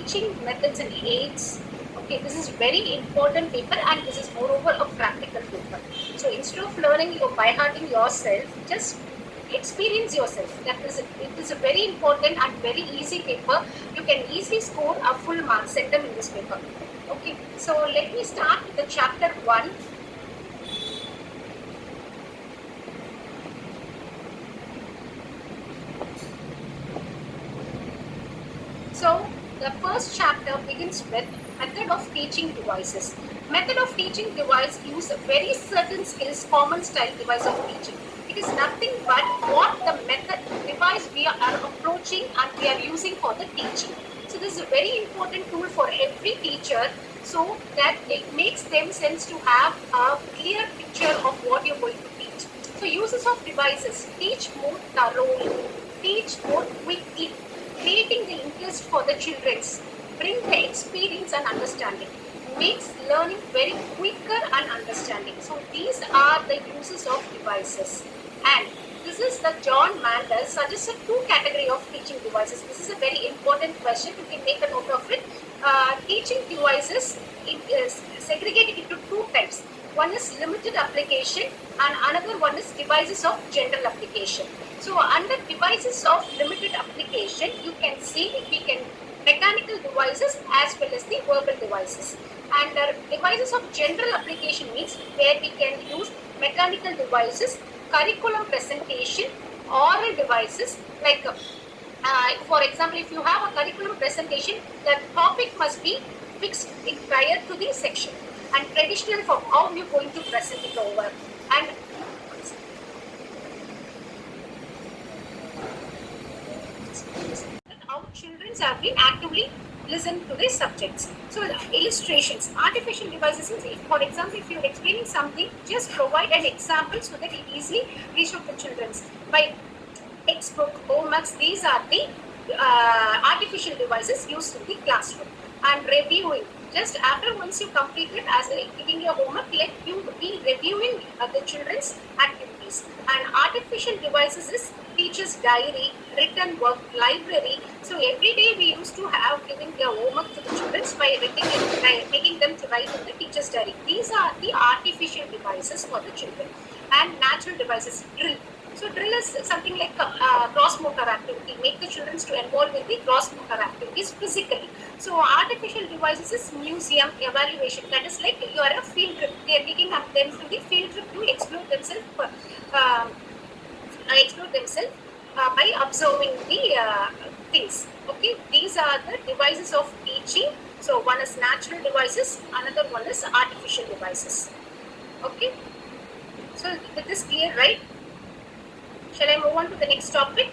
teaching methods and aids. Okay, this is very important paper and this is moreover a practical paper. So instead of learning your by hearting yourself, just experience yourself. It is a very important and very easy paper. You can easily score a full mark center in this paper. Okay, so let me start with the chapter 1. So the first chapter begins with method of teaching devices. Method of teaching device use a very certain skills common style device of teaching. It is nothing but what the method device we are approaching and we are using for the teaching. So this is a very important tool for every teacher so that it makes them sense to have a clear picture of what you're going to teach. So uses of devices, teach more thoroughly, teach more quickly, creating the interest for the children, bring the experience and understanding, makes learning very quicker and understanding. So these are the uses of devices. And this is the John Mandel suggested two category of teaching devices. This is a very important question. You can make a note of it. Teaching devices is segregated into two types. One is limited application and another one is devices of general application. So under devices of limited application, you can see we can mechanical devices as well as the verbal devices. And devices of general application means where we can use mechanical devices, curriculum presentation, oral devices like for example, if you have a curriculum presentation, the topic must be fixed prior to the section and traditional for how you're going to present it over. And how children have been actively listen to the subjects. So illustrations, artificial devices, if, for example, if you're explaining something, just provide an example so that it easily reach out to children. By textbook, homeworks, these are the artificial devices used in the classroom. And reviewing, just after once you complete it as giving your homework, let you be reviewing the children's activities. And artificial devices is teacher's diary, written work, library. So every day we used to have giving their homework to the children by making them to write in the teacher's diary. These are the artificial devices for the children. And natural devices, drill. So drill is something like gross motor activity, make the children to involve in the gross motor activities physically. So artificial devices is museum evaluation. That is like you are a field trip. They are taking up them to the field trip to explore themselves by observing the things. Okay, these are the devices of teaching. So one is natural devices, another one is artificial devices. Okay, so with this clear, right? Shall I move on to the next topic?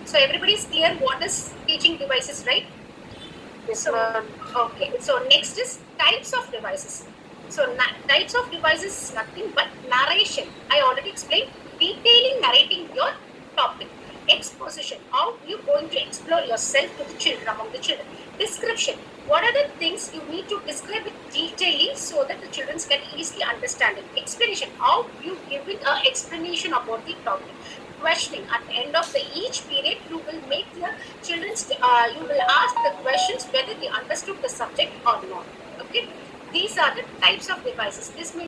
So everybody is clear what is teaching devices, right? So, okay. So next is types of devices. So types of devices is nothing but narration. I already explained. Detailing, narrating your topic. Exposition. How you going to explore yourself to the children, among the children. Description. What are the things you need to describe it detailing so that the children can easily understand it. Explanation. How you giving an explanation about the topic. Questioning. At the end of each period, you will make the children. You will ask the questions whether they understood the subject or not. Okay. These are the types of devices. This may